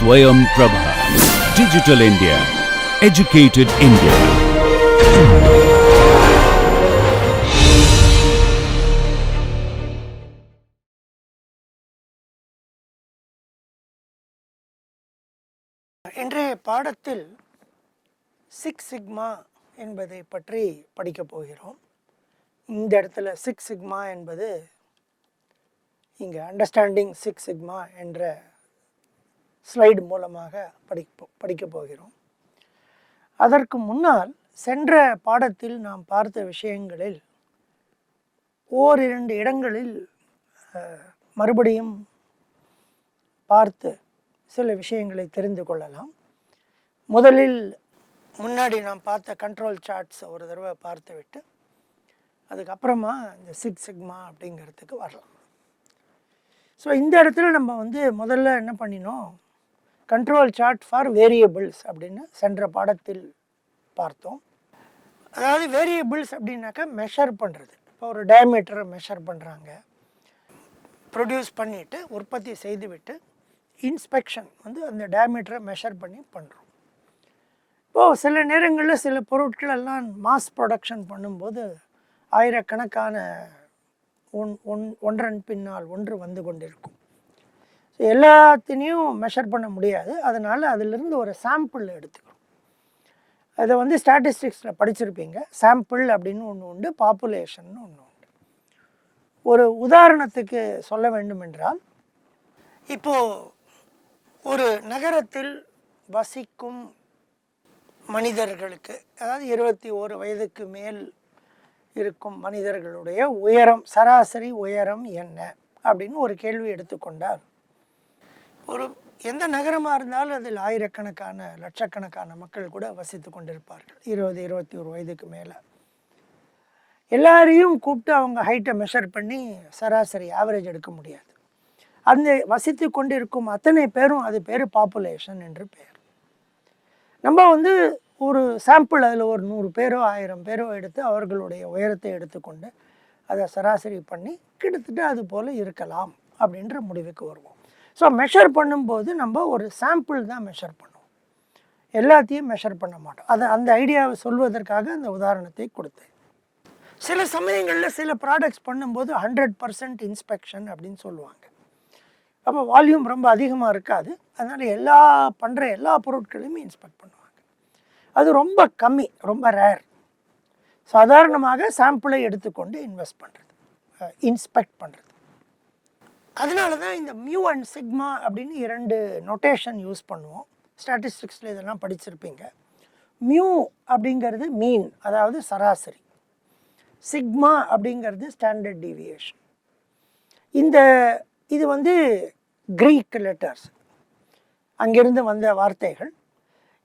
Swayam Prabha. Digital India. Educated India. இன்றைய பாடத்தில் six sigma என்பதை பற்றி படிக்கப் போகிறோம். இந்த இடத்துல சிக்ஸ் சிக்மா என்பது இங்கே அண்டர்ஸ்டாண்டிங் சிக்ஸ் சிக்மா என்ற ஸ்லைடு மூலமாக படிக்கப் போகிறோம். அதற்கு முன்னால் சென்ற பாடத்தில் நாம் பார்த்த விஷயங்களில் ஓரிரண்டு இடங்களில் மறுபடியும் பார்த்து சில விஷயங்களை தெரிந்து கொள்ளலாம். முதலில் முன்னாடி நாம் பார்த்த கண்ட்ரோல் சார்ட்ஸ் ஒரு தடவை பார்த்து விட்டு அதுக்கப்புறமா இந்த சிக்ஸ் சிக்மா அப்படிங்கிறதுக்கு வரலாம். ஸோ இந்த இடத்துல நம்ம முதல்ல என்ன பண்ணினோம், கண்ட்ரோல் சார்ட் ஃபார் வேரியபிள்ஸ் அப்படின்னு சென்ற பாடத்தில் பார்த்தோம். அதாவது வேரியபிள்ஸ் அப்படின்னாக்கா மெஷர் பண்ணுறது. இப்போ ஒரு டயமீட்டரை மெஷர் பண்ணுறாங்க, ப்ரொடியூஸ் பண்ணிவிட்டு உற்பத்தி செய்துவிட்டு இன்ஸ்பெக்ஷன் அந்த டயமீட்டரை மெஷர் பண்ணி பண்ணுறோம். இப்போது சில நேரங்களில் சில பொருட்கள் எல்லாம் மாஸ் ப்ரொடக்ஷன் பண்ணும்போது ஆயிரக்கணக்கான ஒன்றன் பின்னால் ஒன்று வந்து கொண்டிருக்கும். ஸோ எல்லாத்தினையும் மெஷர் பண்ண முடியாது. அதனால் அதிலிருந்து ஒரு சாம்பிள் எடுத்துக்கிறோம். அதை ஸ்டாட்டிஸ்டிக்ஸில் படிச்சிருப்பீங்க. சாம்பிள் அப்படின்னு ஒன்று உண்டு, பாப்புலேஷன் ஒன்று உண்டு. ஒரு உதாரணத்துக்கு சொல்ல வேண்டும் என்றால், இப்போது ஒரு நகரத்தில் வசிக்கும் மனிதர்களுக்கு, அதாவது 21 வயதுக்கு மேல் இருக்கும் மனிதர்களுடைய உயரம், சராசரி உயரம் என்ன அப்படின்னு ஒரு கேள்வி எடுத்துக்கொண்டார். எந்த நகரமாக இருந்தாலும் அதில் ஆயிரக்கணக்கான லட்சக்கணக்கான மக்கள் கூட வசித்து கொண்டிருப்பார்கள். 20-21 வயதுக்கு மேலே எல்லாரையும் கூப்பிட்டு அவங்க ஹைட்டை மெஷர் பண்ணி சராசரி ஆவரேஜ் எடுக்க முடியாது. அந்த வசித்து கொண்டிருக்கும் அத்தனை பேரும் அது பேர் பாப்புலேஷன் என்று பெயர். நம்ம ஒரு சாம்பிள், அதில் ஒரு 100 பேரோ 1000 பேரோ எடுத்து அவர்களுடைய உயரத்தை எடுத்துக்கொண்டு அதை சராசரி பண்ணி கிட்டத்தட்ட அது போல் இருக்கலாம் அப்படின்ற முடிவுக்கு வருவோம். ஸோ மெஷர் பண்ணும்போது நம்ம ஒரு சாம்பிள் தான் மெஷர் பண்ணுவோம், எல்லாத்தையும் மெஷர் பண்ண மாட்டோம். அந்த ஐடியாவை சொல்வதற்காக அந்த உதாரணத்தை கொடுத்தேன். சில சமயங்களில் சில ப்ராடக்ட்ஸ் பண்ணும்போது 100% இன்ஸ்பெக்ஷன் அப்படின்னு சொல்லுவாங்க. அப்போ வால்யூம் ரொம்ப அதிகமாக இருக்காது, அதனால் பண்ணுற எல்லா பொருட்களையும் இன்ஸ்பெக்ட் பண்ணுவாங்க. அது ரொம்ப கம்மி, ரொம்ப ரேர். சாதாரணமாக சாம்பிளை எடுத்துக்கொண்டு இன்ஸ்பெக்ட் பண்ணுறது. அதனால தான் இந்த மியூ அண்ட் சிக்மா அப்படின்னு 2 நொட்டேஷன் யூஸ் பண்ணுவோம். ஸ்டாட்டிஸ்டிக்ஸில் இதெல்லாம் படிச்சிருப்பீங்க. மியூ அப்படிங்கிறது மீன், அதாவது சராசரி. சிக்மா அப்படிங்கிறது ஸ்டாண்டர்ட் டீவியேஷன். இது கிரீக் லெட்டர்ஸ், அங்கிருந்து வந்த வார்த்தைகள்.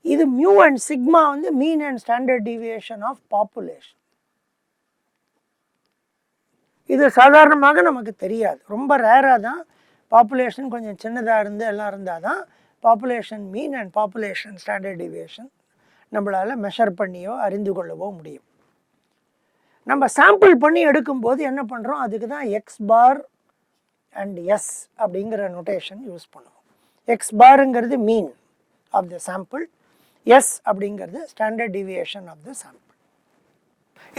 இது mu and sigma mean and standard deviation of population. இது சாதாரணமாக நமக்கு தெரியாது, ரொம்ப ரேராக தான். பாப்புலேஷன் கொஞ்சம் சின்னதாக எல்லாம் இருந்தால் தான் population mean and population standard deviation நம்மளால் மெஷர் பண்ணியோ அறிந்து கொள்ளவோ முடியும். நம்ம சாம்பிள் பண்ணி எடுக்கும்போது என்ன பண்ணுறோம், அதுக்கு தான் எக்ஸ் பார் அண்ட் எஸ் அப்படிங்கிற நொட்டேஷன் யூஸ் பண்ணுவோம். எக்ஸ் பாருங்கிறது mean of the sample, S அப்படிங்கிறது standard deviation of the sample.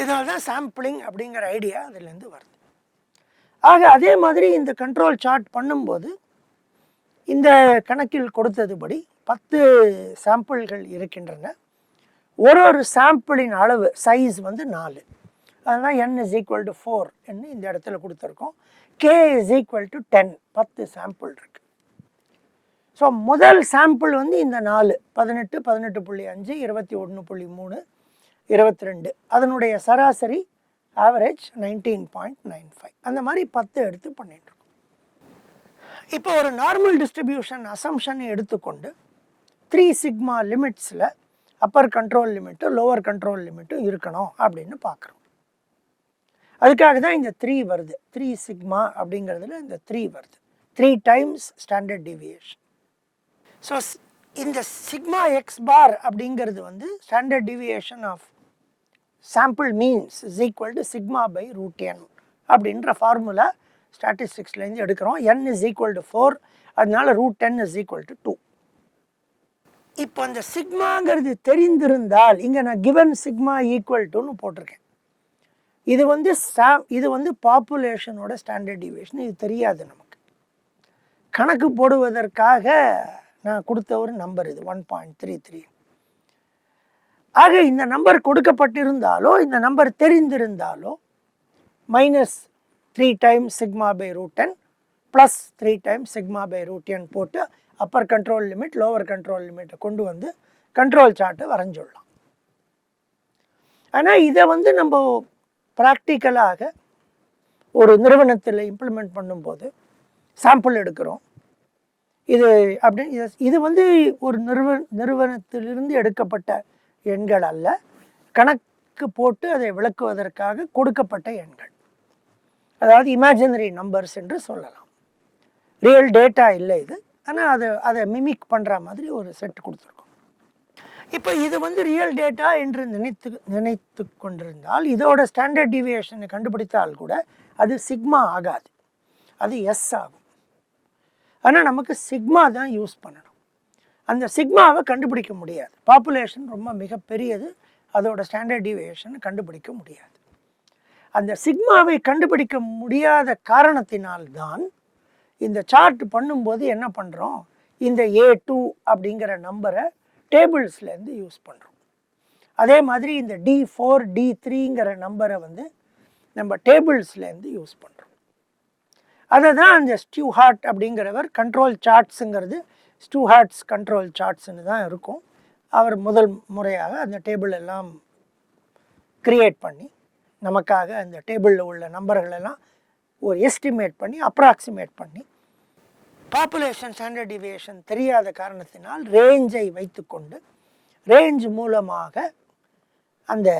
இதனால தான் சாம்பிளிங் அப்படிங்கிற ஐடியா அதுலேருந்து வருது. ஆக அதே மாதிரி இந்த கண்ட்ரோல் சார்ட் பண்ணும்போது இந்த கணக்கில் கொடுத்ததுபடி 10 சாம்பிள்கள் இருக்கின்றன. ஒரு சாம்பிளின் அளவு சைஸ் 4. அதுதான் n = 4 என்று இந்த இடத்துல கொடுத்துருக்கோம். k = 10. 10 சாம்பிள் இருக்கு. ஸோ முதல் சாம்பிள் இந்த 4, 18, 18.5, 21.3, 22. அதனுடைய சராசரி ஆவரேஜ் 19.95. அந்த மாதிரி 10 எடுத்து பண்ணிட்டுருக்கோம். இப்போ ஒரு நார்மல் டிஸ்ட்ரிபியூஷன் அசம்ஷனை எடுத்துக்கொண்டு 3 சிக்மா லிமிட்ஸில் அப்பர் கண்ட்ரோல் லிமிட்டும் லோவர் கண்ட்ரோல் லிமிட்டும் இருக்கணும் அப்படின்னு பார்க்குறோம். அதுக்காக தான் இந்த 3 வருது. 3 சிக்மா அப்படிங்கிறதுல இந்த 3 வருது. 3 டைம்ஸ் ஸ்டாண்டர்ட் டீவியேஷன். ஸோ இந்த சிக்மா எக்ஸ் பார் அப்படிங்கிறது standard deviation of sample means is equal to sigma by √n அப்படின்ற ஃபார்முலா ஸ்டாட்டிஸ்டிக்ஸ்லேருந்து எடுக்கிறோம். n = 4, அதனால √10 = 2. இப்போ அந்த சிக்மாங்கிறது தெரிந்திருந்தால் இங்கே நான் கிவன் சிக்மா ஈக்குவல் டுன்னு போட்டிருக்கேன். இது வந்து பாப்புலேஷனோட ஸ்டாண்டர்ட் டிவியேஷன். இது தெரியாது நமக்கு. கணக்கு போடுவதற்காக நான் கொடுத்த ஒரு நம்பர் இது 1.33. ஆக இந்த நம்பர் கொடுக்கப்பட்டிருந்தாலோ இந்த நம்பர் தெரிந்திருந்தாலோ -3 times sigma by √10 plus 3 times sigma by √n போட்டு upper control limit lower control லிமிட்டை கொண்டு வந்து கண்ட்ரோல் சார்ட்டை வரைஞ்சிடலாம். ஆனால் இதை வந்து நம்ம ப்ராக்டிக்கலாக ஒரு நிறுவனத்தில் இம்ப்ளிமெண்ட் பண்ணும்போது சாம்பிள் எடுக்கிறோம். இது வந்து ஒரு நிறுவனத்திலிருந்து எடுக்கப்பட்ட எண்கள் அல்ல, கணக்கு போட்டு அதை விளக்குவதற்காக கொடுக்கப்பட்ட எண்கள். அதாவது இமேஜினரி நம்பர்ஸ் என்று சொல்லலாம். ரியல் டேட்டா இல்லை இது, ஆனால் அதை மிமிக் பண்ணுற மாதிரி ஒரு செட் கொடுத்துருக்கோம். இப்போ இது வந்து ரியல் டேட்டா என்று நினைத்து கொண்டிருந்தால் இதோட ஸ்டாண்டர்ட் டிவியேஷனை கண்டுபிடித்தால் கூட அது சிக்மா ஆகாது, அது எஸ் ஆகும். ஆனால் நமக்கு சிக்மா தான் யூஸ் பண்ணணும். அந்த சிக்மாவை கண்டுபிடிக்க முடியாது. பாப்புலேஷன் ரொம்ப மிகப்பெரியது, அதோட ஸ்டாண்டர்ட் டிவியேஷனை கண்டுபிடிக்க முடியாது. அந்த சிக்மாவை கண்டுபிடிக்க முடியாத காரணத்தினால்தான் இந்த சார்ட் பண்ணும்போது என்ன பண்ணுறோம், இந்த A2 அப்படிங்கிற நம்பரை டேபிள்ஸ்லேருந்து யூஸ் பண்ணுறோம். அதே மாதிரி இந்த D4 D3ங்கிற நம்பரை வந்து நம்ம டேபிள்ஸ்லேருந்து யூஸ் பண்ணுறோம். அதை தான் அந்த ஸ்டூஹார்ட் அப்படிங்கிறவர் கண்ட்ரோல் சார்ட்ஸுங்கிறது ஸ்டூஹார்ட்ஸ் கண்ட்ரோல் சார்ட்ஸ்ன்னு தான் இருக்கும். அவர் முதல் முறையாக அந்த டேபிள் எல்லாம் கிரியேட் பண்ணி நமக்காக அந்த டேபிளில் உள்ள நம்பர்கள் எல்லாம் ஒரு எஸ்டிமேட் பண்ணி அப்ராக்சிமேட் பண்ணி பாப்புலேஷன் ஸ்டாண்டர்ட் டிவியேஷன் தெரியாத காரணத்தினால் ரேஞ்சை வைத்துக்கொண்டு ரேஞ்ச் மூலமாக அந்த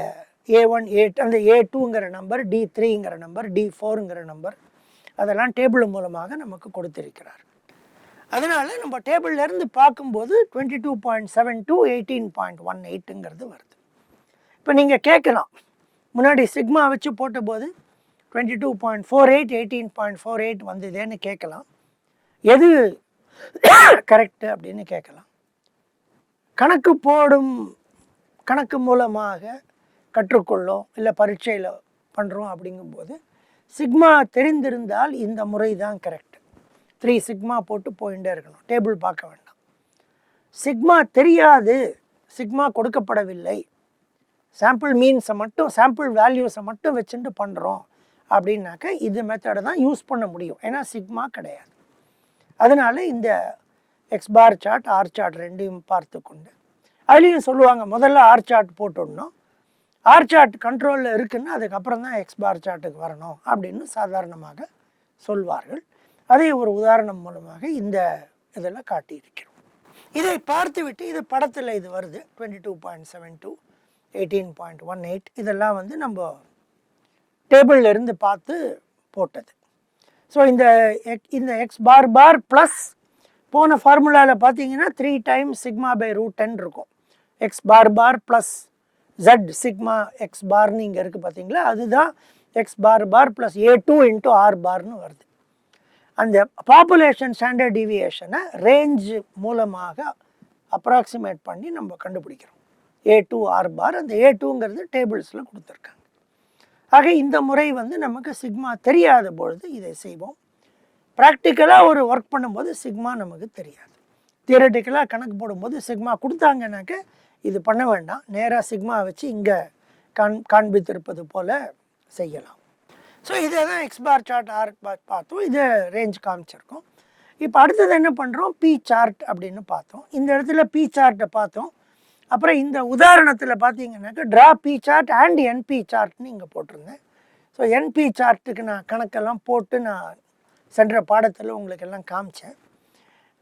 A1 அந்த A2ங்கிற நம்பர் D3ங்கிற நம்பர் D4ங்கிற நம்பர் அதெல்லாம் டேபிள் மூலமாக நமக்கு கொடுத்திருக்கிறார். அதனால் நம்ம டேபிள்லேருந்து பார்க்கும்போது 22.72 18.18ங்கிறது வருது. இப்போ நீங்கள் கேட்கலாம், முன்னாடி சிக்மா வச்சு போட்டபோது 22.48 18.48 வந்ததேன்னு கேட்கலாம். எது கரெக்டு அப்படின்னு கேட்கலாம். கணக்கு மூலமாக கற்றுக்கொள்ளோம் இல்லை பரீட்சையில் பண்ணுறோம் அப்படிங்கும்போது சிக்மா தெரிந்திருந்தால் இந்த முறை தான் கரெக்ட். 3 சிக்மா போட்டு போயிட்டே இருக்கணும், டேபிள் பார்க்க வேண்டாம். சிக்மா தெரியாது, சிக்மா கொடுக்கப்படவில்லை, சாம்பிள் மீன்ஸை மட்டும் சாம்பிள் வேல்யூஸை மட்டும் வச்சுட்டு பண்ணுறோம் அப்படின்னாக்க இது மெத்தடை தான் யூஸ் பண்ண முடியும். ஏன்னா சிக்மா கிடையாது. அதனால இந்த x bar chart R chart ரெண்டையும் பார்த்து கொண்டு அதுலேயும் சொல்லுவாங்க, முதல்ல ஆர் சார்ட் போட்டுடணும், ஆர் சார்ட் கண்ட்ரோலில் இருக்குன்னு அதுக்கப்புறம் தான் எக்ஸ் பார் சார்ட்டுக்கு வரணும் அப்படின்னு சாதாரணமாக சொல்வார்கள். அதை ஒரு உதாரணம் மூலமாக இந்த இதில் காட்டியிருக்கிறோம். இதை பார்த்து விட்டு இது படத்தில் இது வருது 22.72 18.18 இதெல்லாம் வந்து நம்ம டேபிளில் இருந்து பார்த்து போட்டது. ஸோ இந்த எக்ஸ் பார் பார் ப்ளஸ் போன ஃபார்முலாவில் பார்த்தீங்கன்னா 3 டைம்ஸ் சிக்மா பை √10 இருக்கும். X bar bar plus Z sigma X பார்னு இங்கே இருக்குது பார்த்தீங்களா, அதுதான் X bar bar plus A2 × R பார்னு வருது. அந்த பாப்புலேஷன் ஸ்டாண்டர்ட் டிவியேஷனை ரேஞ்ச் மூலமாக அப்ராக்சிமேட் பண்ணி நம்ம கண்டுபிடிக்கிறோம். A2 R பார், அந்த A2ங்கிறது டேபிள்ஸில் கொடுத்துருக்காங்க. ஆக இந்த முறை வந்து நமக்கு சிக்மா தெரியாத பொழுது இதை செய்வோம். ப்ராக்டிக்கலாக ஒரு ஒர்க் பண்ணும்போது சிக்மா நமக்கு தெரியாது. தியரட்டிக்கலாக கணக்கு போடும்போது சிக்மா கொடுத்தாங்கன்னாக்க இது பண்ண வேண்டாம், நேராக சிக்மா வச்சு இங்கே காண்பித்திருப்பது போல் செய்யலாம். ஸோ இதை தான் எக்ஸ் பார் சார்ட் ஆர் பார் பார்த்தோம், இதை ரேஞ்ச் காமிச்சிருக்கோம். இப்போ அடுத்தது என்ன பண்ணுறோம், பி சார்ட் அப்படின்னு பார்த்தோம். இந்த இடத்துல பி சார்ட்டை பார்த்தோம். அப்புறம் இந்த உதாரணத்தில் பார்த்தீங்கன்னாக்கா draw P chart and NP சார்ட்னு இங்கே போட்டிருந்தேன். ஸோ என்பி சார்ட்டுக்கு நான் கணக்கெல்லாம் போட்டு நான் சென்ற பாடத்தில் உங்களுக்கு எல்லாம் காமிச்சேன்.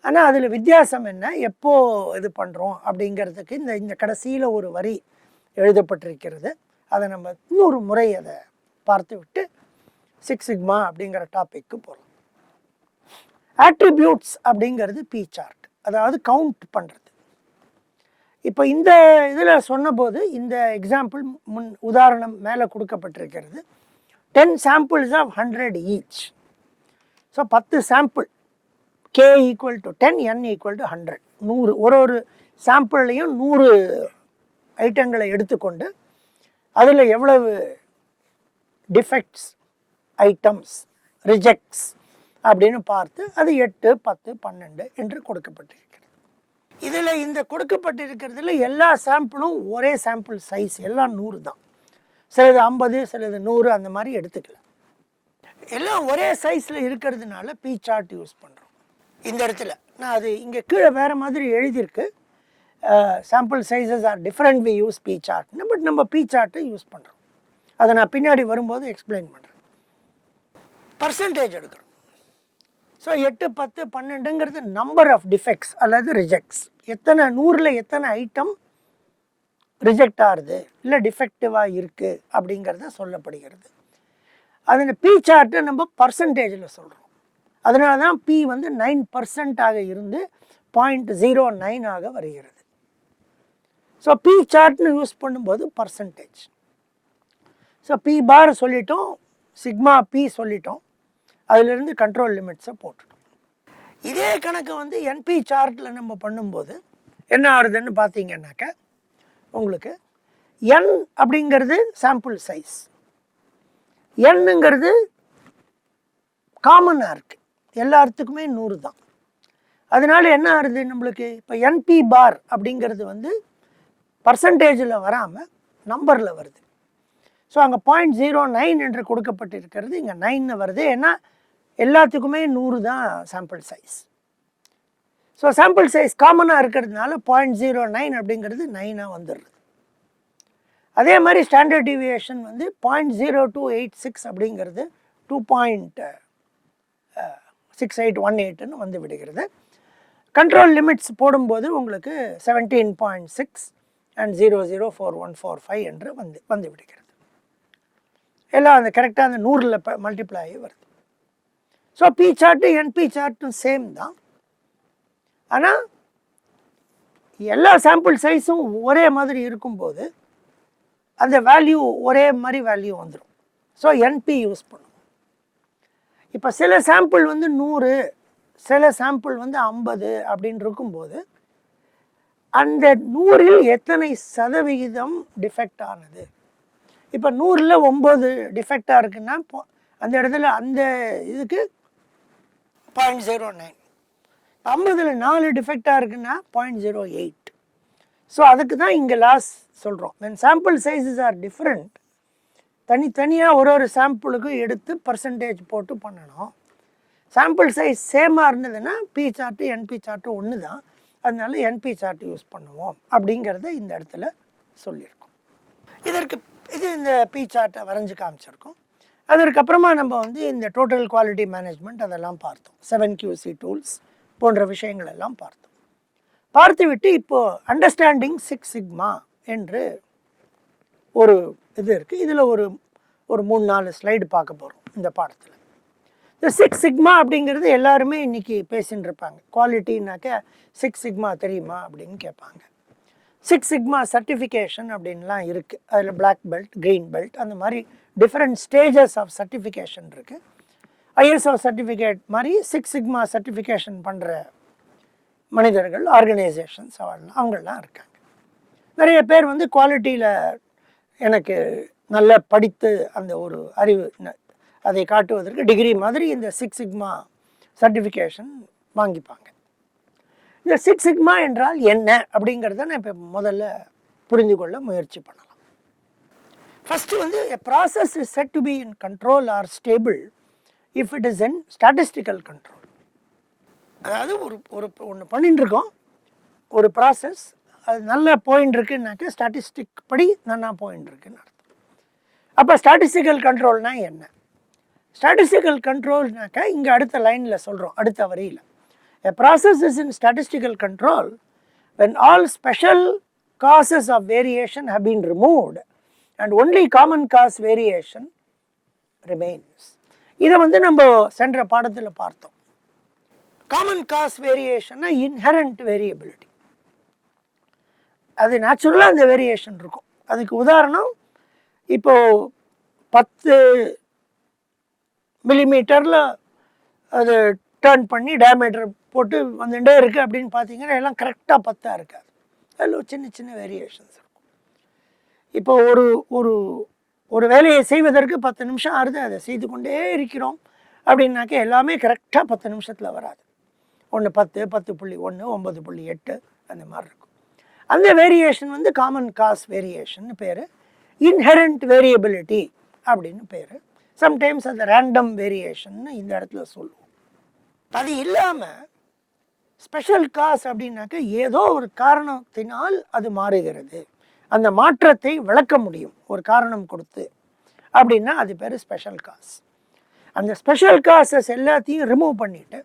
ஆனால் அதில் வித்தியாசம் என்ன, எப்போ இது பண்ணுறோம் அப்படிங்கிறதுக்கு இந்த கடைசியில் ஒரு வரி எழுதப்பட்டிருக்கிறது. அதை நம்ம இன்னொரு முறை அதை பார்த்து விட்டு 6 சிக்மா அப்படிங்கிற டாபிக்கு போகிறோம். ஆட்ரிபியூட்ஸ் அப்படிங்கிறது பி சார்ட், அதாவது கவுண்ட் பண்ணுறது. இப்போ இந்த இதில் சொன்னபோது இந்த எக்ஸாம்பிள் உதாரணம் மேலே கொடுக்கப்பட்டிருக்கிறது. 10 samples of 100 each. So 10 sample K = 10 N = 100. 100 ஒரு சாம்பிள்லையும் 100 ஐட்டங்களை எடுத்துக்கொண்டு அதில் எவ்வளவு டிஃபெக்ட்ஸ், ஐட்டம்ஸ், ரிஜெக்ட்ஸ் அப்படின்னு பார்த்து அது 8, 10, 12 என்று கொடுக்கப்பட்டிருக்கிறது. இதில் இந்த கொடுக்கப்பட்டிருக்கிறதுல எல்லா சாம்பிளும் ஒரே சாம்பிள் சைஸ், எல்லாம் 100 தான். சிலது 50, சிலது 100 அந்த மாதிரி எடுத்துக்கல. எல்லாம் ஒரே சைஸில் இருக்கிறதுனால பி சார்ட் யூஸ் பண்ணுறோம். இந்த இடத்துல நான் அது இங்கே கீழே வேறு மாதிரி எழுதியிருக்கு, sample sizes are different, we use P சார்ட்னு. பட் நம்ம பி சார்ட்டை யூஸ் பண்ணுறோம். அதை நான் பின்னாடி வரும்போது எக்ஸ்பிளைன் பண்ணுறேன். பர்சன்டேஜ் எடுக்கிறோம். ஸோ 8, 10, 12ங்கிறது நம்பர் ஆஃப் டிஃபெக்ட்ஸ் அல்லது ரிஜெக்ட்ஸ். எத்தனை 100ல் எத்தனை ஐட்டம் ரிஜெக்ட் ஆகுது இல்லை டிஃபெக்டிவாக இருக்குது அப்படிங்கிறத சொல்லப்படுகிறது. அதில் பி சார்ட்டை நம்ம பர்சன்டேஜில் சொல்கிறோம். அதனால தான் பி வந்து 9% இருந்து 0.09 வருகிறது. ஸோ பி சார்ட்னு யூஸ் பண்ணும்போது பர்சன்டேஜ். ஸோ பி பார் சொல்லிட்டோம், சிக்மா பி சொல்லிட்டோம், அதிலிருந்து கண்ட்ரோல் லிமிட்ஸை போட்டுட்டோம். இதே கணக்கு வந்து என்பி சார்ட்டில் நம்ம பண்ணும்போது என்ன ஆகுதுன்னு பார்த்தீங்கன்னாக்க உங்களுக்கு n அப்படிங்கிறது சாம்பிள் சைஸ், என்னங்கிறது காமனாக இருக்குது, எல்லாத்துக்குமே 100 தான். அதனால என்ன ஆகுது நம்மளுக்கு, இப்போ என்பி பார் அப்படிங்கிறது வந்து பர்சன்டேஜில் வராமல் நம்பரில் வருது. ஸோ அங்கே 0.09 என்று கொடுக்கப்பட்டிருக்கிறது, இங்கே 9 வருது. ஏன்னா எல்லாத்துக்குமே 100 தான் sample size. So sample size காமனாக இருக்கிறதுனால 0.09 அப்படிங்கிறது 9 வந்துடுது. அதே மாதிரி ஸ்டாண்டர்ட் டிவியேஷன் வந்து 0.0286 அப்படிங்கிறது 2.6818ன்னு வந்து விடுகிறது. கண்ட்ரோல் லிமிட்ஸ் போடும்போது உங்களுக்கு 17.6 அண்ட் 004145 என்று வந்து விடுகிறது. எல்லாம் அந்த கரெக்டாக அந்த 100ல் மல்டிப்ளை ஆகி வருது. ஸோ பி சார்ட்டு என்பி சார்ட்டும் சேம் தான். ஆனால் எல்லா சாம்பிள் சைஸும் ஒரே மாதிரி இருக்கும்போது அந்த வேல்யூ ஒரே மாதிரி வேல்யூ வந்துடும். ஸோ என்பி யூஸ் பண்ணும். இப்போ சில சாம்பிள் வந்து 100, சில சாம்பிள் வந்து 50 அப்படின்னு இருக்கும்போது அந்த 100ல் எத்தனை சதவிகிதம் டிஃபெக்ட் ஆனது. இப்போ 100ல் 9 டிஃபெக்டாக இருக்குன்னா அந்த இடத்துல அந்த இதுக்கு 0.09. 50ல் 4 டிஃபெக்டாக இருக்குன்னா 0.08. ஸோ அதுக்கு தான் இங்கே லாஸ் சொல்கிறோம். when sample sizes are different, தனித்தனியாக ஒரு சாம்பிளுக்கும் எடுத்து பர்சன்டேஜ் போட்டு பண்ணணும். சாம்பிள் சைஸ் சேமாக இருந்ததுன்னா பி சார்ட்டு என்பி சார்ட்டு ஒன்று தான். அதனால என்பி சார்ட் யூஸ் பண்ணுவோம் அப்படிங்கிறத இந்த இடத்துல சொல்லியிருக்கோம். இது இந்த பி சார்ட்டை வரைஞ்சி காமிச்சிருக்கோம். அதற்கப்புறமா நம்ம வந்து இந்த டோட்டல் குவாலிட்டி மேனேஜ்மெண்ட் அதெல்லாம் பார்த்தோம். 7QC டூல்ஸ் போன்ற விஷயங்கள் எல்லாம் பார்த்தோம். பார்த்துவிட்டு இப்போது அண்டர்ஸ்டாண்டிங் 6 சிக்மா என்று ஒரு இது இருக்குது. இதில் ஒரு 3-4 ஸ்லைடு பார்க்க போகிறோம் இந்த பாடத்தில். இந்த 6 சிக்மா அப்படிங்கிறது எல்லாருமே இன்றைக்கி பேசின்னு இருப்பாங்க. குவாலிட்டின்னாக்க 6 சிக்மா தெரியுமா அப்படின்னு கேட்பாங்க. 6 சிக்மா சர்டிஃபிகேஷன் அப்படின்லாம் இருக்குது. அதில் பிளாக் பெல்ட், க்ரீன் பெல்ட், அந்த மாதிரி டிஃப்ரெண்ட் ஸ்டேஜஸ் ஆஃப் சர்டிஃபிகேஷன் இருக்குது. ISO சர்டிஃபிகேட் மாதிரி 6 சிக்மா சர்டிஃபிகேஷன் பண்ணுற மனிதர்கள், ஆர்கனைசேஷன்ஸ் அவங்களாம் இருக்காங்க. நிறைய பேர் வந்து குவாலிட்டியில் எனக்கு நல்லா படித்து அந்த ஒரு அறிவு அதை காட்டுவதற்கு டிகிரி மாதிரி இந்த 6 சிக்மா சர்டிஃபிகேஷன் வாங்கிப்பாங்க. இந்த 6 சிக்மா என்றால் என்ன அப்படிங்கிறத நான் இப்போ முதல்ல புரிந்து கொள்ள முயற்சி பண்ணலாம். ஃபஸ்ட்டு வந்து a process is said to be in control or stable if it is in statistical control. அதாவது ஒன்று பண்ணிட்டு இருக்கோம், ஒரு ப்ராசஸ் அது நல்லா போயின்னு இருக்குன்னாக்க ஸ்டாட்டிஸ்டிக் படி நல்லா போயின்னு இருக்குன்னு அர்த்தம். அப்போ ஸ்டாட்டிஸ்டிக்கல் கண்ட்ரோல்னால் என்ன? ஸ்டாட்டிஸ்டிக்கல் கண்ட்ரோல்னாக்க இங்கே அடுத்த லைனில் சொல்கிறோம், அடுத்த வரியில். A process is in statistical control when all special causes of variation have been removed and only common cause variation remains. இதை வந்து நம்ம சென்ற பாடத்தில் பார்த்தோம். காமன் காஸ் வேரியேஷன்னா இன்ஹெரண்ட் வேரியபிலிட்டி, அது நேச்சுரலாக அந்த வேரியேஷன் இருக்கும். அதுக்கு உதாரணம், இப்போது 10 மில்லிமீட்டரில் அது டர்ன் பண்ணி டயமீட்டர் போட்டு வந்துட்டே இருக்குது அப்படின்னு பார்த்தீங்கன்னா எல்லாம் கரெக்டாக 10 இருக்காது. அதில் சின்ன சின்ன வேரியேஷன்ஸ் இருக்கும். இப்போ ஒரு ஒரு ஒரு வேலையை செய்வதற்கு 10 நிமிஷம் ஆறுது, அதை செய்து கொண்டே இருக்கிறோம் அப்படின்னாக்க எல்லாமே கரெக்டாக 10 நிமிஷத்தில் வராது. 1 10, 10.1, 9.8 அந்த மாதிரி இருக்கும். அந்த வேரியேஷன் வந்து காமன் காஸ் வேரியேஷன் பேர். இன்ஹெரண்ட் வேரியபிலிட்டி அப்படின்னு பேர். சம்டைம்ஸ் அந்த ரேண்டம் வேரியேஷன் இந்த இடத்துல சொல்லுவோம். அது இல்லாமல் ஸ்பெஷல் காஸ் அப்படின்னாக்க ஏதோ ஒரு காரணத்தினால் அது மாறுகிறது, அந்த மாற்றத்தை விளக்க முடியும் ஒரு காரணம் கொடுத்து அப்படின்னா அது பேர் ஸ்பெஷல் காஸ். அந்த ஸ்பெஷல் காசஸ் எல்லாத்தையும் ரிமூவ் பண்ணிவிட்டு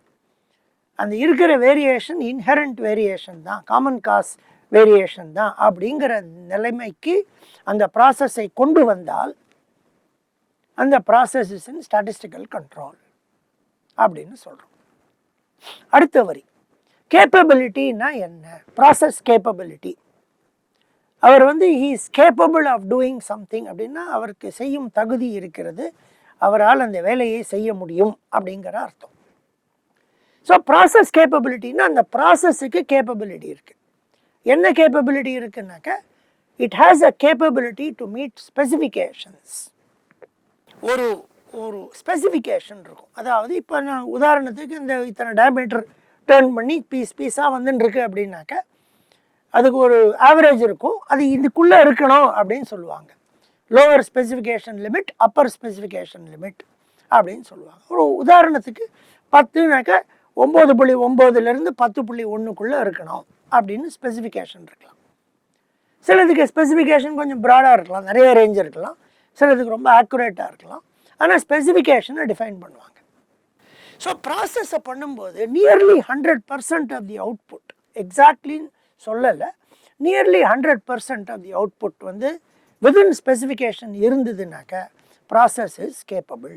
அந்த இருக்கிற வேரியேஷன் இன்ஹெரண்ட் வேரியேஷன் தான், காமன் காஸ் வேரியேஷன் தான் அப்படிங்கிற நிலைமைக்கு அந்த ப்ராசஸை கொண்டு வந்தால் அந்த process is in statistical control அப்படின்னு சொல்கிறோம். அடுத்த வரி கேப்பபிலிட்டின்னா என்ன? Process capability. அவர் வந்து he is capable of doing something அப்படின்னா அவருக்கு செய்யும் தகுதி இருக்கிறது, அவரால் அந்த வேலையை செய்ய முடியும் அப்படிங்கிற அர்த்தம். ஸோ ப்ராசஸ் கேப்பபிலிட்டின்னா அந்த ப்ராசஸுக்கு கேப்பபிலிட்டி இருக்குது. என்ன கேப்பபிலிட்டி இருக்குன்னாக்க it has a capability to meet specifications. ஒரு ஒரு ஸ்பெசிஃபிகேஷன் இருக்கும். அதாவது இப்போ நான் உதாரணத்துக்கு இந்த இத்தனை டயமீட்டர் டர்ன் பண்ணி பீஸாக வந்துட்டுருக்கு அப்படின்னாக்க அதுக்கு ஒரு ஆவரேஜ் இருக்கும், அது இதுக்குள்ளே இருக்கணும் அப்படின்னு சொல்லுவாங்க. Lower specification limit, upper specification limit அப்படின்னு சொல்லுவாங்க. ஒரு உதாரணத்துக்கு 10னாக்க 9.9லேருந்து 10.1க்குள்ளே இருக்கணும் அப்படின்னு ஸ்பெசிஃபிகேஷன் இருக்கலாம். சிலதுக்கு ஸ்பெசிஃபிகேஷன் கொஞ்சம் ப்ராடாக இருக்கலாம், நிறைய ரேஞ்ச் இருக்கலாம், சிலதுக்கு ரொம்ப ஆக்குரேட்டாக இருக்கலாம். ஆனால் ஸ்பெசிஃபிகேஷனை டிஃபைன் பண்ணுவாங்க. ஸோ ப்ராசஸை பண்ணும்போது நியர்லி 100% ஆஃப் தி அவுட்புட், எக்ஸாக்ட்லின்னு சொல்லலை, நியர்லி 100% ஆஃப் தி அவுட்புட் வந்து விதின் ஸ்பெசிஃபிகேஷன் இருந்ததுனாக்க process is capable.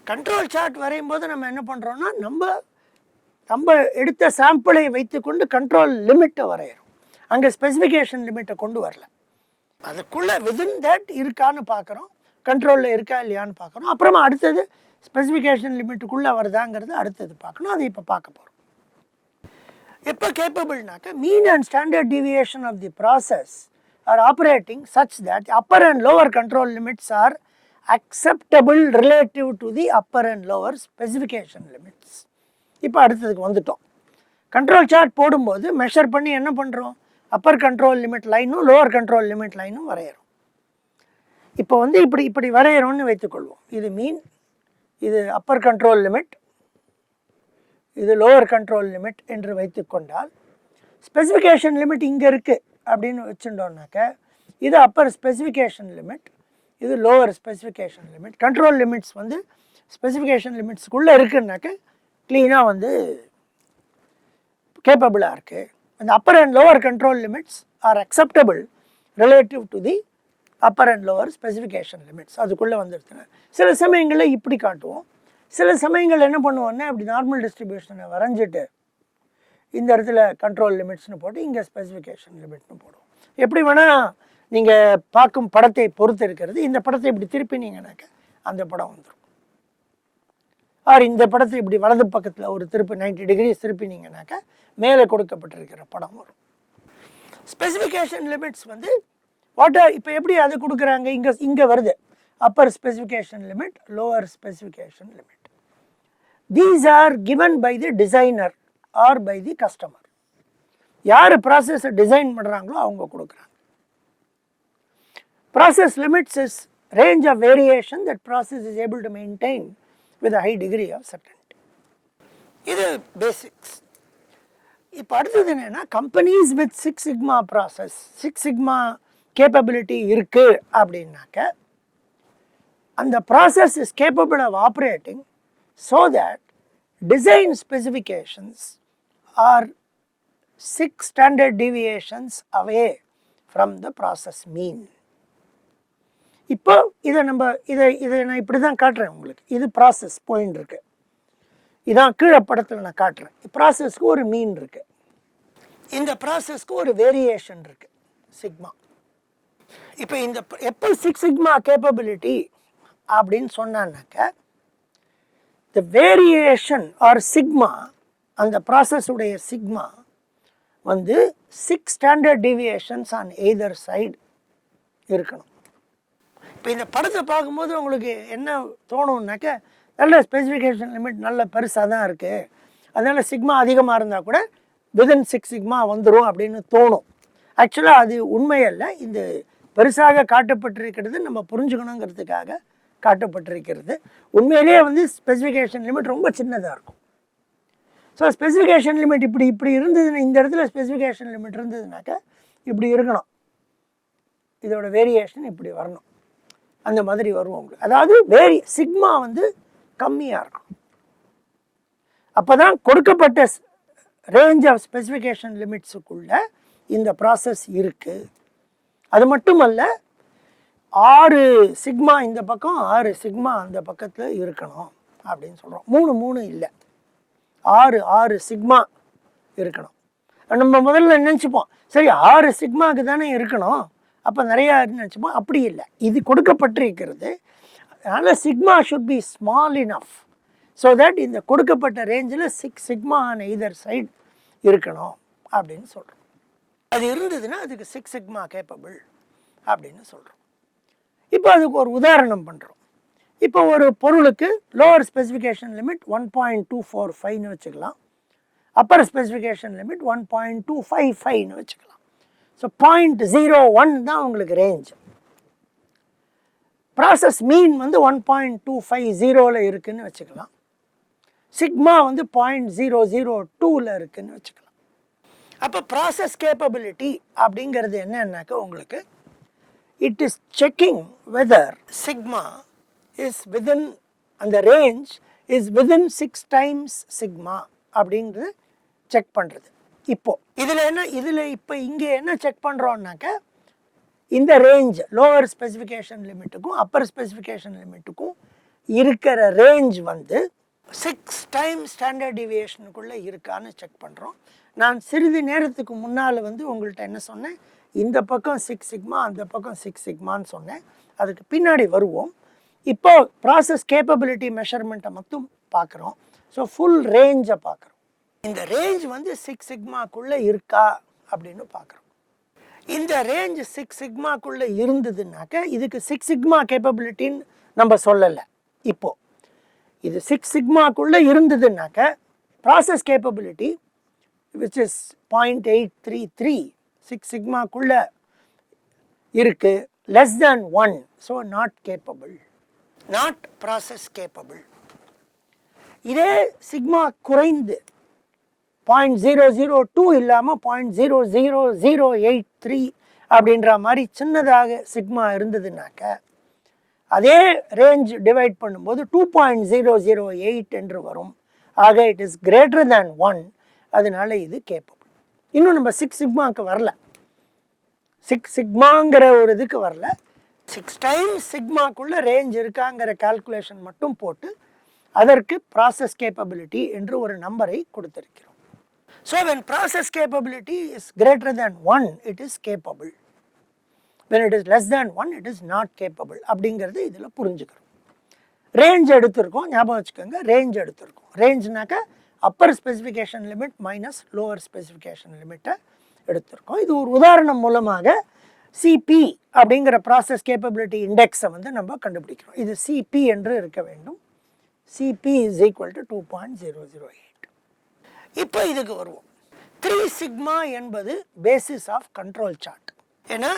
Control chart வரையும் போது நம்ம என்ன பண்ணுறோன்னா நம்ம எடுத்த சாம்பிளை வைத்துக்கொண்டு கண்ட்ரோல் லிமிட்டை வரைகிறோம். அங்கே ஸ்பெசிஃபிகேஷன் லிமிட்டை கொண்டு வரல, அதுக்குள்ளே விதின் தட் இருக்கான்னு பார்க்குறோம், கண்ட்ரோலில் இருக்கா இல்லையான்னு பார்க்குறோம். அப்புறமா அடுத்தது ஸ்பெசிஃபிகேஷன் லிமிட்டுக்குள்ளே வருதாங்கிறது அடுத்தது பார்க்கணும். அதை இப்போ பார்க்க போகிறோம். எப்போ கேப்பபிள்னாக்க mean and standard deviation of the process are operating such that upper and lower control limits are acceptable relative to the upper and lower specification limits. இப்போ அடுத்ததுக்கு வந்துட்டோம். கண்ட்ரோல் சார்ட் போடும்போது மெஷர் பண்ணி என்ன பண்ணுறோம், அப்பர் கண்ட்ரோல் லிமிட் லைனும் lower control limit லைனும் வரைகிறோம். இப்போ வந்து இப்படி வரைகிறோம்னு வைத்துக்கொள்வோம். இது மீன், இது அப்பர் கண்ட்ரோல் லிமிட், இது லோவர் கண்ட்ரோல் லிமிட் என்று வைத்துக்கொண்டால் ஸ்பெசிஃபிகேஷன் லிமிட் இங்கே இருக்குது அப்படின்னு வச்சுட்டோம்னாக்க இது அப்பர் ஸ்பெசிஃபிகேஷன் லிமிட், இது lower specification limit. Control limits வந்து ஸ்பெசிஃபிகேஷன் லிமிட்ஸ்க்குள்ளே இருக்குன்னாக்க க்ளீனாக வந்து கேப்பபிளாக இருக்குது. அந்த Appar and lower control limits are acceptable relative to the upper and lower specification limits. அதுக்குள்ளே வந்துடுச்சுன்னா சில சமயங்களில் இப்படி காட்டுவோம், சில சமயங்கள் என்ன பண்ணுவோன்னா இப்படி நார்மல் டிஸ்ட்ரிபியூஷனை வரைஞ்சிட்டு இந்த இடத்துல கண்ட்ரோல் லிமிட்ஸ்னு போட்டு இங்கே ஸ்பெசிஃபிகேஷன் லிமிட்னு போடுவோம். எப்படி வேணால் நீங்கள் பார்க்கும் படத்தை பொறுத்து இருக்கிறது. இந்த படத்தை இப்படி திருப்பினீங்கன்னாக்க அந்த படம் வந்துடும். ஆர் இந்த படத்தை இப்படி வலது பக்கத்தில் ஒரு திருப்பி 90 டிகிரிஸ் திருப்பினீங்கன்னாக்க மேலே கொடுக்கப்பட்டிருக்கிற படம் வரும். ஸ்பெசிஃபிகேஷன் லிமிட்ஸ் வந்து வாட்டர் இப்போ எப்படி அது கொடுக்குறாங்க, இங்கே வருது upper specification limit, lower specification limit. These are given by the designer or by the customer. யார் ப்ராசஸை டிசைன் பண்ணுறாங்களோ அவங்க கொடுக்குறாங்க. Process limits is range of variation that process is able to maintain with a high degree of certainty. இது basics. இப்போ அடுத்தது என்னென்னா companies with 6 sigma process, 6 sigma capability இருக்குது அப்படின்னாக்க அந்த process is capable of operating so that design specifications are 6 standard deviations away from the process mean. இப்போ இதை நான் இப்படி தான் காட்டுறேன் உங்களுக்கு. இது ப்ராசஸ் பாயிண்ட் இருக்குது, இதான் கீழே படத்தில் நான் காட்டுறேன். ப்ராசஸ்க்கு ஒரு மீன் இருக்குது, இந்த ப்ராசஸ்க்கு ஒரு வேரியேஷன் இருக்குது சிக்மா. இப்போ இந்த எப்போ 6 சிக்மா கேப்பபிலிட்டி அப்படின்னு சொன்னான்னாக்க த வேரியேஷன் ஆர் சிக்மா, அந்த ப்ராசஸுடைய சிக்மா வந்து 6 standard deviations on either side இருக்கணும். இப்போ இந்த படத்தை பார்க்கும்போது உங்களுக்கு என்ன தோணும்னாக்க, நல்ல ஸ்பெசிஃபிகேஷன் லிமிட் நல்ல பெருசாக தான் இருக்குது, அதனால் சிக்மா அதிகமாக இருந்தால் கூட விதின் 6 சிக்மா வந்துடும் அப்படின்னு தோணும். ஆக்சுவலாக அது உண்மையல்ல. இந்த பெருசாக காட்டப்பட்டிருக்கிறது நம்ம புரிஞ்சுக்கணுங்கிறதுக்காக காட்டப்பட்டிருக்கிறது. உண்மையிலேயே வந்து ஸ்பெசிஃபிகேஷன் லிமிட் ரொம்ப சின்னதாக இருக்கும். ஸோ ஸ்பெசிஃபிகேஷன் லிமிட் இப்படி இருந்ததுன்னா, இந்த இடத்துல ஸ்பெசிஃபிகேஷன் லிமிட் இருந்ததுனாக்கா இப்படி இருக்கணும், இதோட வேரியேஷன் இப்படி வரணும், அந்த மாதிரி வரும் உங்களுக்கு. அதாவது சிக்மா வந்து கம்மியாக இருக்கும். அப்போ தான் கொடுக்கப்பட்ட ரேஞ்ச் ஆஃப் ஸ்பெசிஃபிகேஷன் லிமிட்ஸுக்குள்ள இந்த ப்ராசஸ் இருக்குது. அது மட்டுமல்ல, 6 சிக்மா இந்த பக்கம் 6 சிக்மா அந்த பக்கத்தில் இருக்கணும் அப்படின்னு சொல்கிறோம். 3 இல்லை, 6 சிக்மா இருக்கணும். நம்ம முதல்ல நினச்சிப்போம், சரி 6 சிக்மாவுக்கு தானே இருக்கணும், அப்போ நிறையா நினச்சிப்போம். அப்படி இல்லை, இது கொடுக்கப்பட்டிருக்கிறது. அதனால் sigma should B small enough so that இந்த கொடுக்கப்பட்ட ரேஞ்சில் 6 சிக்மா ஆன் எய்தர் சைடு இருக்கணும் அப்படின்னு சொல்கிறோம். அது இருந்ததுன்னா அதுக்கு 6 சிக்மா கேப்பபிள் அப்படின்னு சொல்கிறோம். இப்போ அதுக்கு ஒரு உதாரணம் பண்ணுறோம். இப்போ ஒரு பொருளுக்கு லோவர் ஸ்பெசிஃபிகேஷன் லிமிட் 1.245ன்னு வச்சுக்கலாம், அப்பர் ஸ்பெசிஃபிகேஷன் லிமிட் 1.255ன்னு வச்சுக்கலாம். ஸோ 0.01 தான் உங்களுக்கு ரேஞ்ச். ப்ராசஸ் மீன் வந்து 1.250 இருக்குன்னு வச்சுக்கலாம். சிக்மா வந்து 0.002 இருக்குன்னு வச்சுக்கலாம். அப்போ ப்ராசஸ் கேப்பபிலிட்டி அப்படிங்கிறது என்னன்னாக்கா, உங்களுக்கு it is checking whether sigma is within அந்த range is within 6 times sigma அப்படிங்கிறது செக் பண்ணுறது. இதில் இப்போ இங்கே என்ன செக் பண்ணுறோன்னாக்க, இந்த ரேஞ்ச் லோவர் ஸ்பெசிஃபிகேஷன் லிமிட்டுக்கும் அப்பர் ஸ்பெசிஃபிகேஷன் லிமிட்டுக்கும் இருக்கிற ரேஞ்ச் வந்து 6 டைம்ஸ் ஸ்டாண்டர்ட் டிவியேஷனுக்குள்ளே இருக்கான்னு செக் பண்ணுறோம். நான் சிறிது நேரத்துக்கு முன்னால் வந்து உங்கள்கிட்ட என்ன சொன்னேன், இந்த பக்கம் 6 சிக்மா அந்த பக்கம் 6 சிக்மான்னு சொன்னேன். அதுக்கு பின்னாடி வருவோம். இப்போ ப்ராசஸ் கேப்பபிலிட்டி மெஷர்மெண்ட்டை மட்டும் பார்க்குறோம். ஸோ ஃபுல் ரேஞ்சை பார்க்குறோம். இந்த ரேஞ்ச் வந்து 6 சிக்மாக்குள்ளே இருக்கா அப்படின்னு பார்க்குறோம். இந்த ரேஞ்ச் 6 சிக்மாக்குள்ளே இருந்ததுனாக்க இதுக்கு 6 சிக்மா கேப்பபிலிட்டின்னு நம்ம சொல்லலை. இப்போது இது 6 சிக்மாக்குள்ளே இருந்ததுனாக்க ப்ராசஸ் கேப்பபிலிட்டி which is 0.833 6 சிக்மாக்குள்ளே இருக்குது, less than 1, so not capable, not process capable. இதே சிக்மா குறைந்து 0.002 இல்லாமல் 0.00083 அப்படின்ற மாதிரி சின்னதாக சிக்மா இருந்ததுனாக்க அதே ரேஞ்ச் டிவைட் பண்ணும்போது 2.008 என்று வரும். ஆக இட் இஸ் கிரேட்டர் தேன் 1, அதனால இது கேப்பபிள். இன்னும் நம்ம 6 சிக்மாவுக்கு வரல, 6 சிக்மாங்கிற ஒரு இதுக்கு வரல. 6 டைம்ஸ் சிக்மாக்குள்ள ரேஞ்ச் இருக்காங்கிற கால்குலேஷன் மட்டும் போட்டு அதற்கு ப்ராசஸ் கேப்பபிலிட்டி என்று ஒரு நம்பரை கொடுத்திருக்கிறோம். So when process capability is greater than 1, it is capable. when it is less than 1, it is not capable அப்படிங்கிறது இதில் புரிஞ்சுக்கிறோம். ரேஞ்ச் எடுத்திருக்கோம், ஞாபகம் வச்சுக்கோங்க. ரேஞ்ச் எடுத்திருக்கோம். ரேஞ்ச்னாக்க upper specification limit minus lower specification லிமிட்டை எடுத்திருக்கோம். இது ஒரு உதாரணம் மூலமாக சிபி அப்படிங்கிற ப்ராசஸ் கேப்பபிலிட்டி இண்டெக்ஸை வந்து நம்ம கண்டுபிடிக்கிறோம். இது சிபி என்று இருக்க வேண்டும். CP is equal to 2.008. இப்போ இதுக்கு வருவோம். 3 சிக்மா என்பது பேசிஸ் ஆஃப் கண்ட்ரோல் சார்ட். ஏன்னா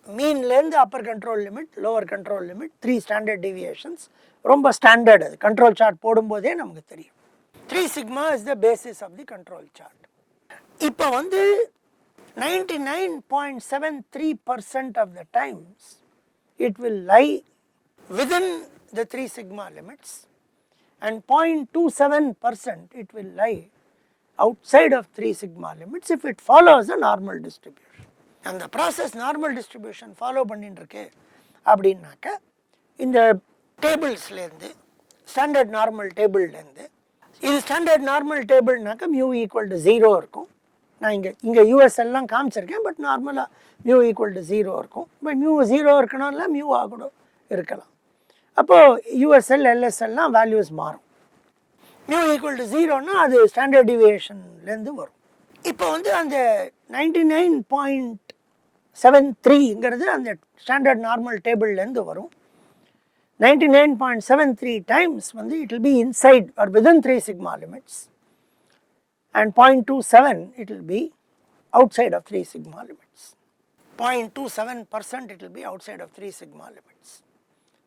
மீன்லேருந்து upper control limit lower control limit 3 standard deviations ரொம்ப ஸ்டாண்டர்ட். அது கண்ட்ரோல் சார்ட் போடும்போதே நமக்கு தெரியும். 3 sigma is the basis of the control chart. இப்போ வந்து 99.73% of the times it will lie within the 3 sigma limits and 0.27% it will lie outside of 3 sigma limits if it follows a normal distribution. And the process normal distribution follow பண்ணிருக்கு அப்படின்னாக்க இந்த டேபிள்ஸ்லேருந்து standard normal டேபிள்லேருந்து இது standard normal டேபிள்னாக்க mu equal to 0 இருக்கும். நான் இங்கே US எல்லாம் காமிச்சிருக்கேன், பட் நார்மலாக மியூ ஈக்குவல் டு 0 இருக்கும். பட் மியூ 0 இருக்கணும்ல, மியூ கூட இருக்கலாம். அப்போது யூஎஸ்எல் எல்எஸ்எல்லாம் வேல்யூஸ் மாறும். மியூ ஈக்குவல் டு 0னா அது ஸ்டாண்டர்ட் டிவியேஷன்லேருந்து வரும். இப்போ வந்து அந்த 99.73ங்கிறது அந்த ஸ்டாண்டர்ட் நார்மல் டேபிள்லேருந்து வரும். 99.73 times வந்து it will be inside or within 3 sigma limits, and 0.27 it will be outside of 3 sigma limits. 0.27% it will be outside of 3 sigma limits.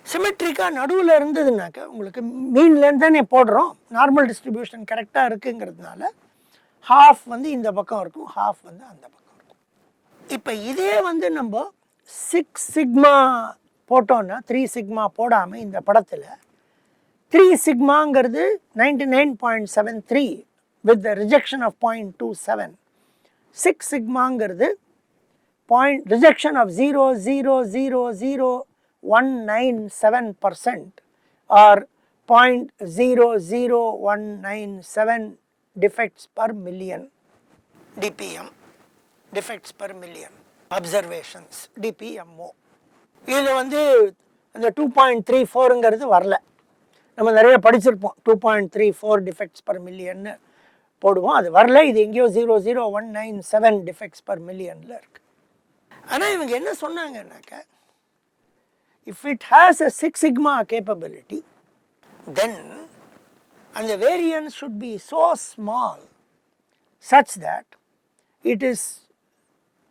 சிமெட்ரிக்காக நடுவில் இருந்ததுனாக்க உங்களுக்கு மீன்லேருந்து தானே போடுறோம், நார்மல் டிஸ்ட்ரிபியூஷன் கரெக்டாக இருக்குங்கிறதுனால ஹாஃப் வந்து இந்த பக்கம் இருக்கும், ஹாஃப் வந்து அந்த பக்கம் இருக்கும். இப்போ இதே வந்து நம்ம 6 சிக்மா போட்டோன்னா 3 சிக்மா போடாமல் இந்த படத்தில் 3 சிக்மாங்கிறது 99.73 with the rejection of 0.27. 6 சிக்மாங்கிறது rejection of 0.0000197% or 0.00197 defects per million DPM, defects per million observations DPMO. இதில் வந்து அந்த 2.34ங்கிறது வரல, நம்ம நிறைய படிச்சிருப்போம். 2.34 டிஃபெக்ட்ஸ் பர் மில்லியன்னு போடுவோம், அது வரல. இது எங்கேயோ 0.00197 டிஃபெக்ட்ஸ் பர் மில்லியனில் இருக்குது. ஆனால் இவங்க என்ன சொன்னாங்கன்னாக்க, if it has a 6 sigma capability then அந்த variance should be so small such that it is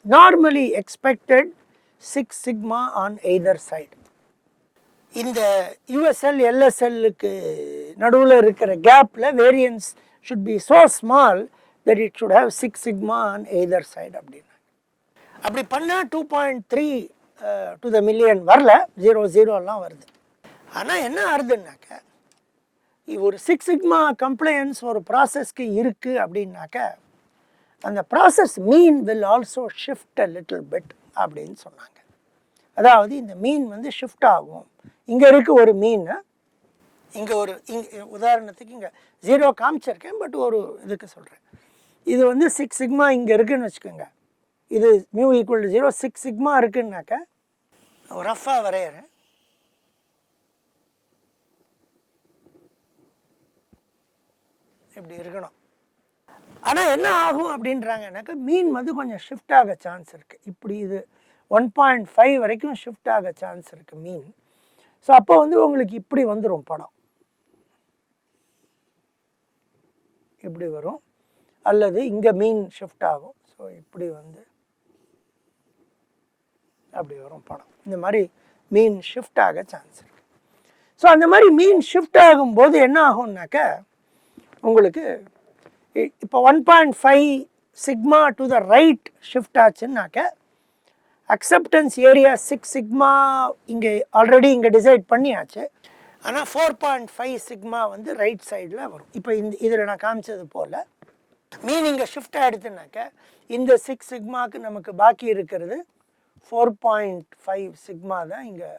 normally expected 6 sigma on either side. இந்த USL LSLக்கு நடுவில் இருக்கிற கேப்பில் variance should be so small that it should have 6 sigma on either side அப்படின்னா. அப்படி பண்ணால் 2.3 to the million வரல, 0.0 வருது. ஆனால் என்ன ஆகுதுன்னாக்க, ஒரு 6 சிக்மா கம்ப்ளையன்ஸ் ஒரு ப்ராசஸ்க்கு இருக்குது அப்படின்னாக்க அந்த process mean will also shift a little bit அப்படின்னு சொன்னாங்க. அதாவது இந்த மீன் வந்து ஷிஃப்ட் ஆகும். இங்கே இருக்க ஒரு மீன், இங்கே உதாரணத்துக்கு இங்கே 0 காமிச்சிருக்கேன், பட் ஒரு இதுக்கு சொல்கிறேன். இது வந்து 6 சிக்மா இங்கே இருக்குதுன்னு வச்சுக்கோங்க, இது மியூ ஈக்குவல் டு 0, 6 சிக்மா இருக்குன்னாக்க ரஃபாக வரைகிறேன். இப்படி இருக்கணும். ஆனால் என்ன ஆகும் அப்படின்றாங்கனாக்கா, மீன் வந்து கொஞ்சம் ஷிஃப்ட் ஆக சான்ஸ் இருக்குது. இப்படி இது 1.5 வரைக்கும் ஷிஃப்ட் ஆக சான்ஸ் இருக்குது மீன். ஸோ அப்போ வந்து உங்களுக்கு இப்படி வந்துடும் படம், இப்படி வரும். அல்லது இங்கே மீன் ஷிஃப்ட் ஆகும், ஸோ இப்படி வந்து அப்படி வரும் படம். இந்த மாதிரி மீன் ஷிஃப்ட் ஆக சான்ஸ் இருக்குது. ஸோ அந்த மாதிரி மீன் ஷிஃப்ட் ஆகும்போது என்ன ஆகும்னாக்க, உங்களுக்கு இப்போ 1.5 sigma to the right shift ஆச்சுன்னாக்க அக்செப்டன்ஸ் ஏரியா 6 சிக்மா இங்கே ஆல்ரெடி இங்கே டிசைட் பண்ணியாச்சு. ஆனால் 4.5 சிக்மா வந்து ரைட் சைடில் வரும். இப்போ இதில் நான் காமிச்சது போல் மீன் இங்கே ஷிஃப்ட் ஆகிடுதுனாக்க இந்த 6 சிக்மாவுக்கு நமக்கு பாக்கி இருக்கிறது 4.5 சிக்மா தான் இங்கே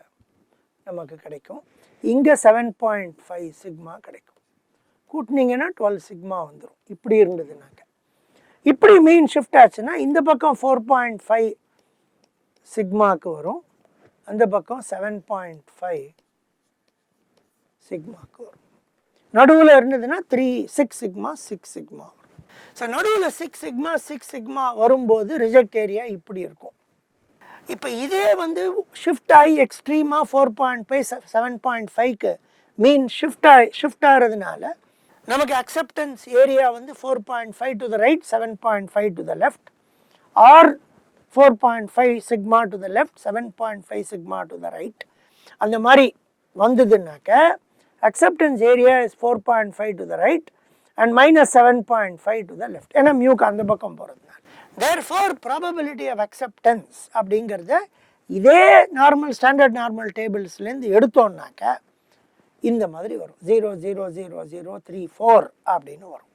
நமக்கு கிடைக்கும். இங்கே 7.5 சிக்மா கிடைக்கும். கூட்டினீங்கன்னா 12 சிக்மா வந்துடும். இப்படி இருந்ததுனாக்க, இப்படி மீன் ஷிஃப்ட் ஆச்சுன்னா இந்த பக்கம் 4.5 சிக்மாவுக்கு வரும், அந்த பக்கம் 7.5 சிக்மாவுக்கு வரும். நடுவில் இருந்ததுன்னா 6 சிக்மா 6 சிக்மா வரும். ஸோ நடுவில் 6 சிக்மா 6 சிக்மா வரும்போது ரிஜெக்ட் ஏரியா இப்படி இருக்கும். இப்போ இதே வந்து ஷிஃப்ட் ஆகி எக்ஸ்ட்ரீமாக 4.5 7.5க்கு மீன் ஷிஃப்ட் ஆகிறதுனால நமக்கு அக்செப்டன்ஸ் ஏரியா வந்து 4.5 to the right, 7.5 to the left, or 4.5 sigma to the left, 7.5 sigma to the right. அந்த மாதிரி வந்ததுனாக்க acceptance area is 4.5 to the right and -7.5 to the left. ஏன்னா மியூக்கு அந்த பக்கம் போகிறதுனால therefore probability of acceptance அப்படிங்கிறத இதே நார்மல் ஸ்டாண்டர்ட் நார்மல் டேபிள்ஸ்லேருந்து எடுத்தோம்னாக்க இந்த மாதிரி வரும், 0.00034 அப்படின்னு வரும்.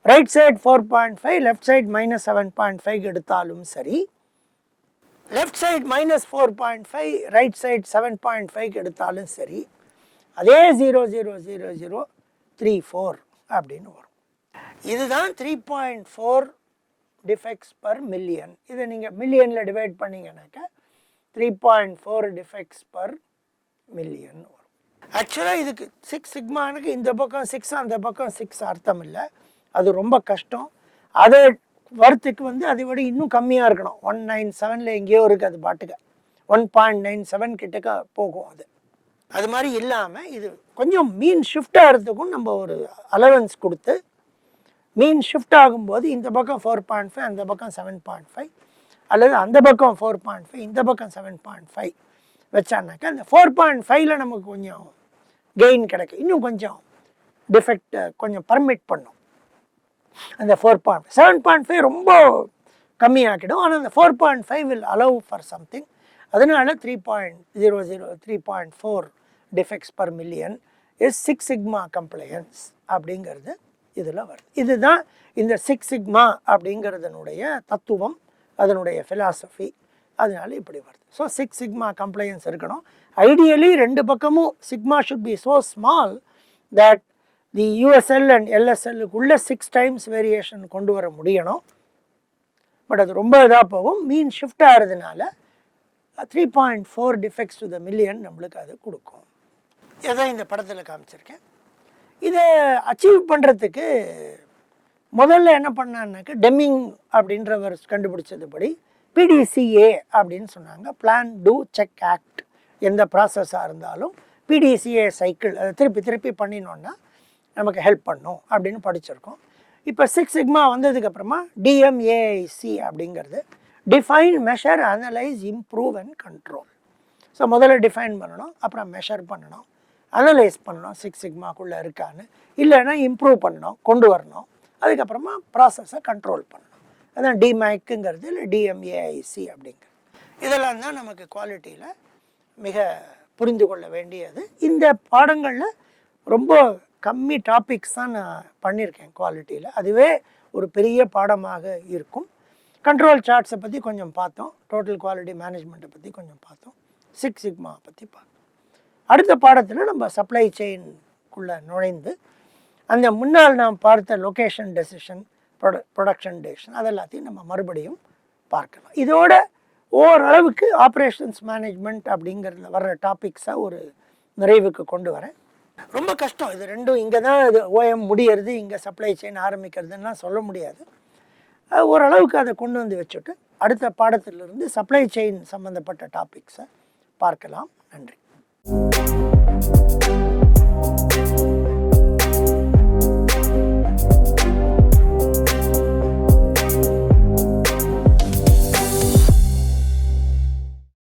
ரைட் சைட் 4.5, லெஃப்ட் சைட் -7.5 எடுத்தாலும் சரி, லெஃப்ட் சைட் -4.5, ரைட் சைட் 7.5 எடுத்தாலும் சரி, அதே 0.00034 அப்படின்னு வரும். இதுதான் 3.4 டிஃபெக்ட்ஸ் பர் மில்லியன். இதை நீங்கள் மில்லியனில் டிவைட் பண்ணிங்கனாக்கா 3.4 டிஃபெக்ட்ஸ் பர் மில்லியன் வரும். ஆக்சுவலாக இதுக்கு 6 சிக்மானுக்கு இந்த பக்கம் 6 அந்த பக்கம் 6 அர்த்தம் இல்லை, அது ரொம்ப கஷ்டம். அதை வரத்துக்கு வந்து அதை விட இன்னும் கம்மியாக இருக்கணும். 197 எங்கேயோ இருக்குது அது பாட்டுக்கு, 1.97 கிட்டக்க போகும் அது. அது மாதிரி இல்லாமல் இது கொஞ்சம் மீன் ஷிஃப்ட் ஆகிறதுக்கும் நம்ம ஒரு அலவன்ஸ் கொடுத்து, மீன் ஷிஃப்ட் ஆகும்போது இந்த பக்கம் 4.5 அந்த பக்கம் 7.5 அல்லது அந்த பக்கம் 4.5 இந்த பக்கம் 7.5 வச்சானாக்கா அந்த 4.5ல நமக்கு கொஞ்சம் கெயின் கிடைக்கும். இன்னும் கொஞ்சம் டிஃபெக்ட் கொஞ்சம் பர்மிட் பண்ணும். அந்த 4.5 7.5 ரொம்ப கம்மியாக்கிடும். ஆனால் அந்த 4.5 வில் அலோவ் ஃபார் சம்திங். அதனால 3.00 3.4 defects per million is 6 sigma compliance அப்படிங்கிறது இதில் வருது. இதுதான் இந்த 6 சிக்மா அப்படிங்கிறதனுடைய தத்துவம், அதனுடைய ஃபிலாசபி. அதனால இப்படி வருது. ஸோ 6 சிக்மா கம்ப்ளையன்ஸ் இருக்கணும். ஐடியலி ரெண்டு பக்கமும் sigma should be so small that the USL and எல்எஸ்எல்லுக்குள்ள 6 டைம்ஸ் வேரியேஷன் கொண்டு வர முடியணும். பட் அது ரொம்ப இதாக போகும். மீன் ஷிஃப்ட் ஆகிறதுனால 3.4 டிஃபெக்ட்ஸ் டு த மில்லியன் நம்மளுக்கு அது கொடுக்கும். இதை இந்த படத்தில் காமிச்சிருக்கேன். இதை அச்சீவ் பண்ணுறதுக்கு முதல்ல என்ன பண்ணான்னாக்க டெம்மிங் அப்படின்றவர் கண்டுபிடிச்சதுபடி பிடிசிஏ அப்படின்னு சொன்னாங்க. Plan do check act. எந்த ப்ராசஸாக இருந்தாலும் பிடிசிஏ சைக்கிள் அதை திருப்பி திருப்பி பண்ணினோன்னா நமக்கு ஹெல்ப் பண்ணும் அப்படின்னு படிச்சிருக்கோம். இப்போ 6 சிக்மா வந்ததுக்கப்புறமா டிஎம்ஏஐசி அப்படிங்கிறது define, measure, analyse, improve and control. So முதல்ல டிஃபைன் பண்ணணும், அப்புறம் மெஷர் பண்ணணும், அனலைஸ் பண்ணணும் 6 சிக்மாக்குள்ளே இருக்கான்னு, இல்லைன்னா இம்ப்ரூவ் பண்ணணும், கொண்டு வரணும், அதுக்கப்புறமா ப்ராசஸை கண்ட்ரோல் பண்ணணும். அதான் டிமேக்குங்கிறது இல்லை டிஎம்ஏஐசி அப்படிங்கிறது. இதெல்லாம் தான் நமக்கு குவாலிட்டியில் மிக புரிந்து கொள்ள வேண்டியது. இந்த பாடங்களில் ரொம்ப கம்மி டாபிக்ஸ் தான் நான் பண்ணியிருக்கேன் குவாலிட்டியில். அதுவே ஒரு பெரிய பாடமாக இருக்கும். கண்ட்ரோல் சார்ட்ஸை பற்றி கொஞ்சம் பார்த்தோம், டோட்டல் குவாலிட்டி மேனேஜ்மெண்ட்டை பற்றி கொஞ்சம் பார்த்தோம், 6 சிக்மா பற்றி பார்த்தோம். அடுத்த பாடத்தில் நம்ம சப்ளை செயின்குள்ளே நுழைந்து அந்த முன்னால் நாம் பார்த்த லொக்கேஷன் டெசிஷன், ப்ரொடக்ஷன் டெசிஷன் அதெல்லாத்தையும் நம்ம மறுபடியும் பார்க்கலாம். இதோட ஓரளவுக்கு ஆப்ரேஷன்ஸ் மேனேஜ்மெண்ட் அப்படிங்கிறதுல வர்ற டாபிக்ஸை ஒரு நிறைவுக்கு கொண்டு வரேன். ரொம்ப கஷ்டம் இது ரெண்டும். இங்கே தான் இது ஓஎம் முடியறது, இங்கே சப்ளை செயின் ஆரம்பிக்கிறதுன்னா சொல்ல முடியாது. ஓரளவுக்கு அதை கொண்டு வந்து வச்சுட்டு அடுத்த பாடத்திலிருந்து சப்ளை செயின் சம்மந்தப்பட்ட டாபிக்ஸை பார்க்கலாம். நன்றி.